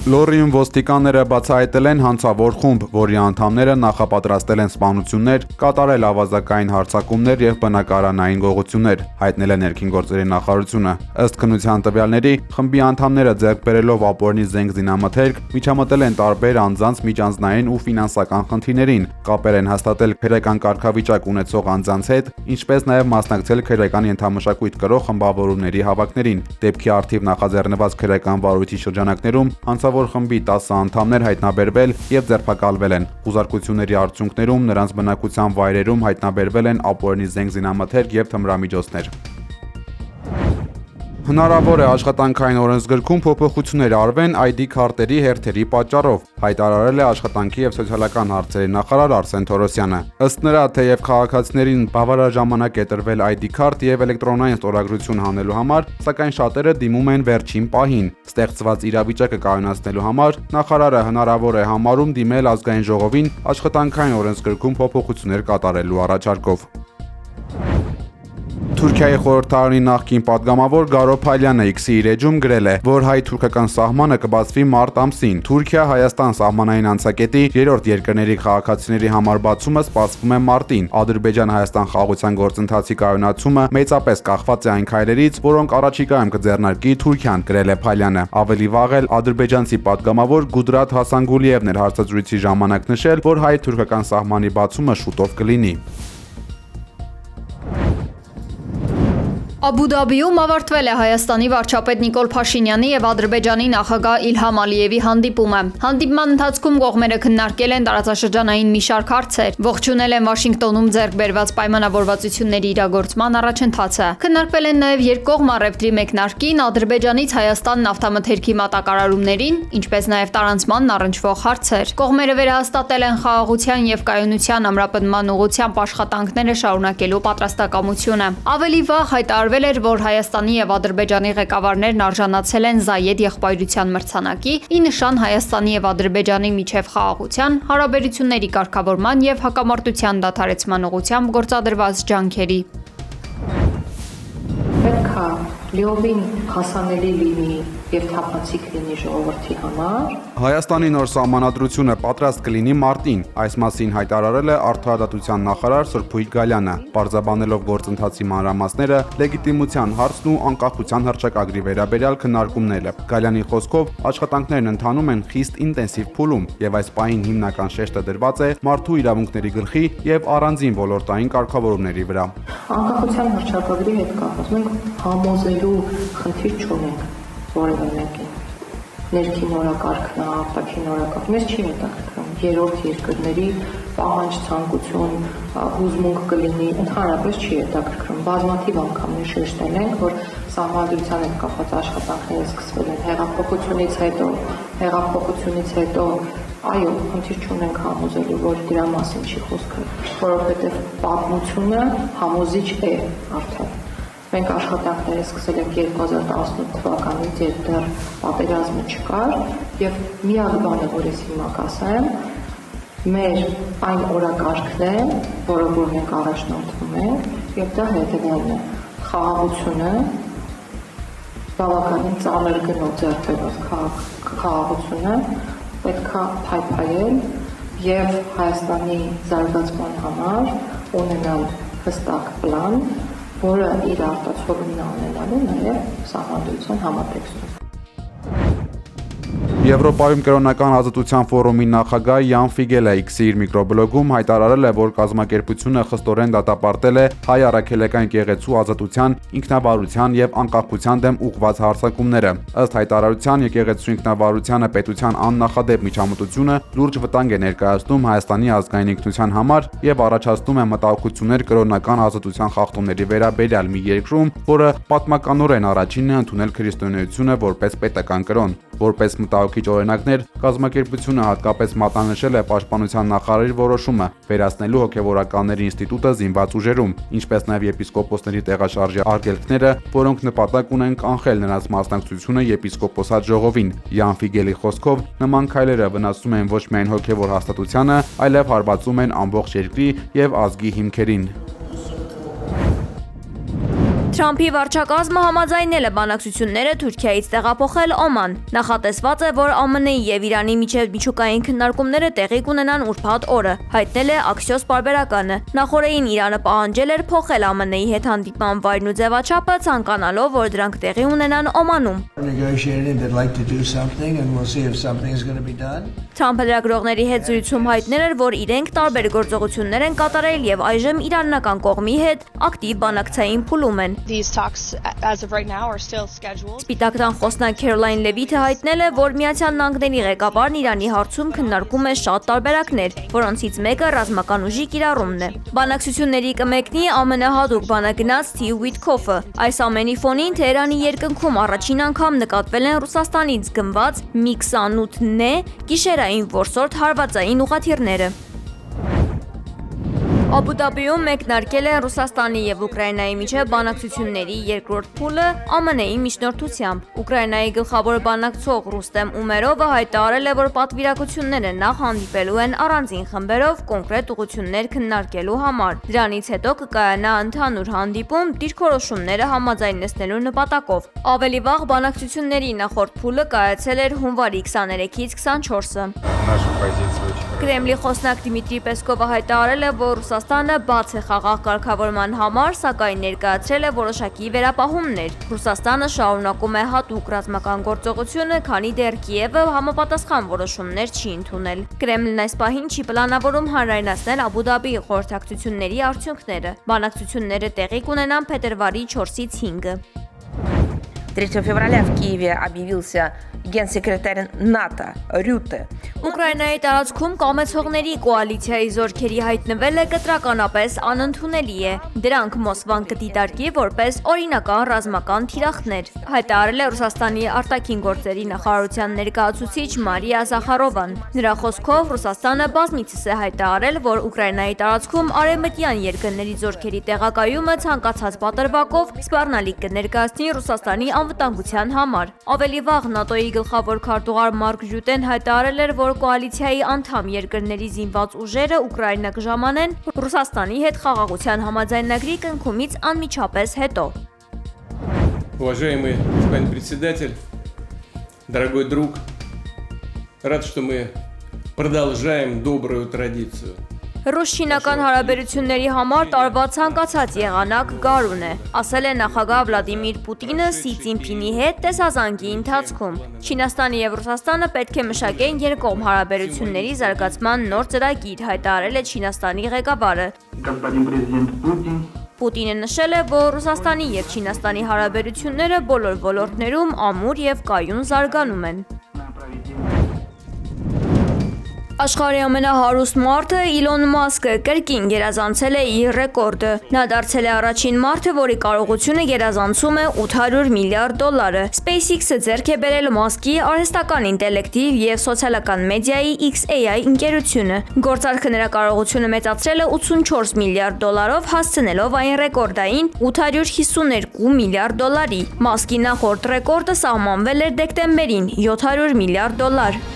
Լոռիում ոստիկանները բացահայտել են հանցավոր խումբ, որի անդամները նախապատրաստել են սպանություններ, կատարել ավազակային հարձակումներ և բնակարանային գողություններ, հայտնել է ներքին գործերի նախարարությունը։ Ըստ քննության տվյալների, խմբի անդամները ձեռք բերելով ապօրինի զենք զինամթերք, միջամտել են տարբեր անձանց միջանձնային ու ֆինանսական խնդիրներին, կապեր են հաստատել քրեական կարգավիճակ ունեցող անձանց հետ, ինչպես նաև մասնակցել քրեական ենթամշակույթ կրող խմբավորումների հավաքներին։ Դեպքի առթիվ նախաձեռնված քրեական վարույթի շրջանակներում հանցավոր խմբի 10 անդամներ հայտնաբերվել և ձերբակալվել են։ Խուզարկությունների արդյունքներում նրանց բնակության վայրերում հայտնաբերվել են ապօրինի զենք զինամթերք և թմրամիջոցներ։ Հնարավոր է աշխատանքային օրենսգրքում փոփոխություններ արվեն ID քարտերի հերթերի պատճառով, հայտարարել է Աշխատանքի և սոցիալական հարցերի նախարար Արսեն Թորոսյանը։ Ըստ նրա, թեև քաղաքացիներին բավարար ժամանակ է տրվել ID քարտ և էլեկտրոնային ստորագրություն հանելու համար, սակայն շատերը դիմում են վերջին պահին։ Ստեղծված իրավիճակը կայունացնելու համար նախարարը հնարավոր է համարում դիմել Ազգային ժողովին աշխատանքային օրենսգրքում փոփոխություններ կատարելու առաջարկով։ Թուրքիայի խորհրդարանի նախկին падգամավոր Գարո Փալյանը X-ի իր էջում գրել է, որ հայ-թուրքական սահմանը կբացվի մարտ ամսին։ Թուրքիա-Հայաստան սահմանային անցակետի երրորդ երկրների քաղաքացիների համար բացումը սպասվում է մարտին։ Ադրբեջան-Հայաստան խաղաղության գործընթացի կայունացումը մեծապես կախված է այն քայլերից, որոնք առաջիկայում կձեռնարկի Թուրքիան, գրել է Փալյանը։ Ավելի վաղ էլ ադրբեջանցի падգամավոր Գուդրաթ Հասանգուլիևն էր հարցազրույցի ժամանակ նշել, որ հայ-թուրքական սահմանի բացումը շուտով կլինի։ Աբու Դաբիում ավարտվել է Հայաստանի վարչապետ Նիկոլ Փաշինյանի և Ադրբեջանի նախագահ Իլհամ Ալիևի հանդիպումը։ Հանդիպման ընթացքում կողմերը քննարկել են տարածաշրջանային մի շարք հարցեր, ողջունել են Վաշինգտոնում ձեռք բերված պայմանավորվածությունների իրագործման առաջընթացը։ Քննարկվել են նաև երկկողմ առևտրի մեկնարկին, Ադրբեջանից Հայաստան նավթամթերքի մատակարարումներին, ինչպես նաև տարանցմանն առնչվող հարցեր։ Կողմերը վերահաստատել են խաղաղության և կայունության ամրապնդման ուղղությամբ աշխատանքները շարունակելու պատրաստակամությունը։ Ավելի վաղ հայտարարվել էր, որ Հայաստանի և Ադրբեջանի ղեկավարներն արժանացել են Զայեդ եղբայրության մրցանակի՝ ի նշան Հայաստանի և Ադրբեջանի միջև խաղաղության, հարաբերությունների կարգավորման և հակամարտության դադարեցման ուղղությամբ գործադրված ջանքերի։ Պետք է լիովին հասանելի լինի և թափանցիկ լինի ժողովրդի համար։ Հայաստանի նոր սահմանադրությունը պատրաստ կլինի մարտին, այս մասին հայտարարել է Արդարադատության նախարար Սրփույթ Գալյանը, պարզաբանելով գործընթացի մանրամասները, լեգիտիմության հարցն ու անկախության հռչակագրի վերաբերյալ քննարկումները։ Գալյանի խոսքով, աշխատանքներն ընթանում են խիստ ինտենսիվ փուլում, եւ այս պահին հիմնական շեշտը դրված է մարդու իրավունքների գլխի եւ առանձին ոլորտային կարգավորումների վրա։ Անկախության հռչակագրի հետ կապված մենք համոզելու խնդիր չունենք որևէ մեկին։ Ներքին օրակարգն է, արտաքին օրակարգ, մեզ չի հետաքրքրում երրորդ երկրների պահանջ, ցանկություն, հուզմունք կլինի, ընդհանրապես չի հետաքրքրում։ Բազմաթիվ անգամներ շեշտել ենք, որ սահմանադրության հետ կապված աշխատանքները սկսվել են հեղափոխությունից հետո, այո, խնդիր չունենք համոզելու, որ դրա մասին չի խոսքը, որովհետև պատմությունը համոզիչ է արդեն։ Մենք աշխատանքները սկսել ենք 2018 թվականից, երբ դեռ պատերազմը չկար, եւ միակ բանը, որ ես հիմա կասեմ, մեր այն օրակարգն է, որով որ մենք առաջնորդվում ենք, եւ դա հետեւյալն է. խաղաղությունը, բավականին ծանր գնով ձեռք բերված խաղաղությունը պետք է փայփայել եւ Հայաստանի զարգացման համար ունենալ հստակ պլան, որը իր արտացոլումն անելու նաև սահմանադրության համատեքստում։ Եվրոպայում կրոնական ազատության ֆորումի նախագահ Յան Ֆիգելը X-ի իր միկրոբլոգում հայտարարել է, որ կազմակերպությունը խստորեն դատապարտել է հայ առաքելական եկեղեցու ազատության, ինքնավարության եւ անկախության դեմ ուղղված հարձակումները։ Ըստ հայտարարության, եկեղեցու ինքնավարությանը պետության աննախադեպ միջամտությունը լուրջ վտանգ է ներկայացնում Հայաստանի ազգային ինքնության համար եւ առաջացնում է մտահոգություններ կրոնական ազատության խախտումների վերաբերյալ մի երկրում, որը պատմականորեն առաջինն է ընդունել քրիստոնեությունը որպես պետական կրոն։ Որպես մտահոգիչ օրինակներ, կազմակերպությունը հատկապես մատնանշել է պաշտպանության նախարարի որոշումը վերացնելու հոգևորականների ինստիտուտը զինված ուժերում, ինչպես նաև եպիսկոպոսների տեղաշարժի արգելքները, որոնք նպատակ ունեն կանխել նրանց մասնակցությունը եպիսկոպոսատ ժողովին։ Յան Ֆիգելի խոսքով, նման քայլերը վնասում են ոչ միայն հոգևոր հաստատությանը, այլև հարվածում են ամբողջ երկրի եւ ազգի հիմքերին։ Թրամփի վարչակազմը համաձայնել է բանակցությունները Թուրքիայից տեղափոխել Օման։ Նախատեսված է, որ ԱՄՆ-ի եւ Իրանի միջև միջուկային քննարկումները տեղի կունենան ուրբաթ օրը, հայտնել է Axios պարբերականը։ Նախորդին Իրանը պահանջել էր փոխել ԱՄՆ-ի հետ հանդիպման վայրն ու ձևաչափը, ցանկանալով, որ դրանք տեղի ունենան Օմանում։ Թրամփը լրագրողների հետ զրույցում հայտնել էր, որ իրենք տարբեր գործողություններ են կատարել եւ այժմ իրանական կողմի հետ ակտիվ բանակցային փուլում են։ Սպիտակ տան խոսնակ Քերոլայն Լևիթը հայտնել է, որ Միացյալ Նահանգների ղեկավարն Իրանի հարցում քննարկում է շատ տարբերակներ, որոնցից մեկը ռազմական ուժի կիրառումն է։ Բանակցությունների կմեկնի ԱՄՆ-հատուկ բանագնաց Սթիվ Ուիթքոֆը։ Այս ամենի ֆոնին Թեհրանի երկնքում առաջին անգամ նկատվել են Ռուսաստանից գնված MiG-28N գիշերային որսորդ հարվածային ուղղաթիռները։ Աբու Դաբիում մեկնարկել է Ռուսաստանի եւ Ուկրաինայի միջև բանակցությունների երկրորդ փուլը ԱՄՆ-ի միջնորդությամբ։ Ուկրաինայի գլխավոր բանակցող Ռուստեմ Ումերովը հայտարարել է, որ պատվիրակությունները նախ հանդիպելու են առանձին խմբերով կոնկրետ ուղղություններ քննարկելու համար։ Դրանից հետո կկայանա ընդհանուր հանդիպում դիրքորոշումները համաձայնեցնելու նպատակով։ Ավելի վաղ բանակցությունների նախորդ փուլը կայացել էր հունվարի 23-ից 24-ը։ Կրեմլի խոսնակ Դիմիտրի Պեսկովը հայտարարել է, որ Ռուսաստանը բաց է խաղաղ կարգավորման համար, սակայն ներկայացրել է որոշակի վերապահումներ։ Ռուսաստանը շարունակում է հատուկ ռազմական գործողությունը, քանի դեռ Կիևը համապատասխան որոշումներ չի ընդունել։ Կրեմլն այս պահին չի պլանավորում հանրայնացնել Աբու Դաբիի խորհրդակցությունների արդյունքները։ Բանակցությունները տեղի կունենան փետրվարի 4-ից 5-ը։ 3 февраля в Киеве объявился генсекретарь НАТО Рюте. Ուկրաինայի տարածքում կամեցողների կոալիցիայի զորքերի հայտնվելը կտրականապես անընդունելի է։ Դրանք Մոսկվան կդիտարկի որպես օրինական ռազմական թիրախներ, հայտարարել է Ռուսաստանի արտաքին գործերի նախարարության ներկայացուցիչ Մարիա Զախարովան։ Նրա խոսքով Ռուսաստանը բազմիցս է հայտարարել, որ Ուկրաինայի տարածքում արևմտյան երկրների զորքերի տեղակայումը ցանկացած պատրվակով սպառնալիք կներկայացնի Ռուսաստանի անվտանգության համար։ Ավելի վաղ ՆԱՏՕ-ի գլխավոր քարտուղար Մարկ Ռյուտեն հայտարարել էր, որ կոալիցիայի անդամ երկրների զինված ուժերը Ուկրաինա կժամանեն Ռուսաստանի հետ խաղաղության համաձայնագրի կնքումից անմիջապես հետո։ Уважаемый господин председатель, дорогой друг, рад, что мы продолжаем добрую традицию. Ռուս-չինական հարաբերությունների համար տարվա ցանկացած եղանակ գարուն է, ասել է նախագահ Վլադիմիր Պուտինը Սի Ցինփինի հետ տեսազանգի ընթացքում։ Չինաստանը եւ Ռուսաստանը պետք է մշակեն երկկողմ հարաբերությունների զարգացման նոր ծրագիր, հայտարարել է Չինաստանի ղեկավարը։ Պուտինը նշել է, որ Ռուսաստանի եւ Չինաստանի հարաբերությունները բոլոր ոլորտներում ամուր եւ կայուն զարգանում են։ Աշխարհի ամենահարուստ մարդը Իլոն Մասկը կրկին գերազանցել է իր ռեկորդը։ Նա դարձել է առաջին մարդը, որի կարողությունը գերազանցում է $800 միլիարդ։ SpaceX-ը ձեռք է բերել Մասկի արհեստական ինտելեկտիվ եւ սոցիալական մեդիայի XAI ընկերությունը։ Գործարքը նրա կարողությունը մեծացրել է $84 միլիարդ, հասցնելով այն ռեկորդային $852 միլիարդ։ Մասկի նախորդ ռեկորդը սահմանվել էր դեկտեմբերին $700 միլիարդ։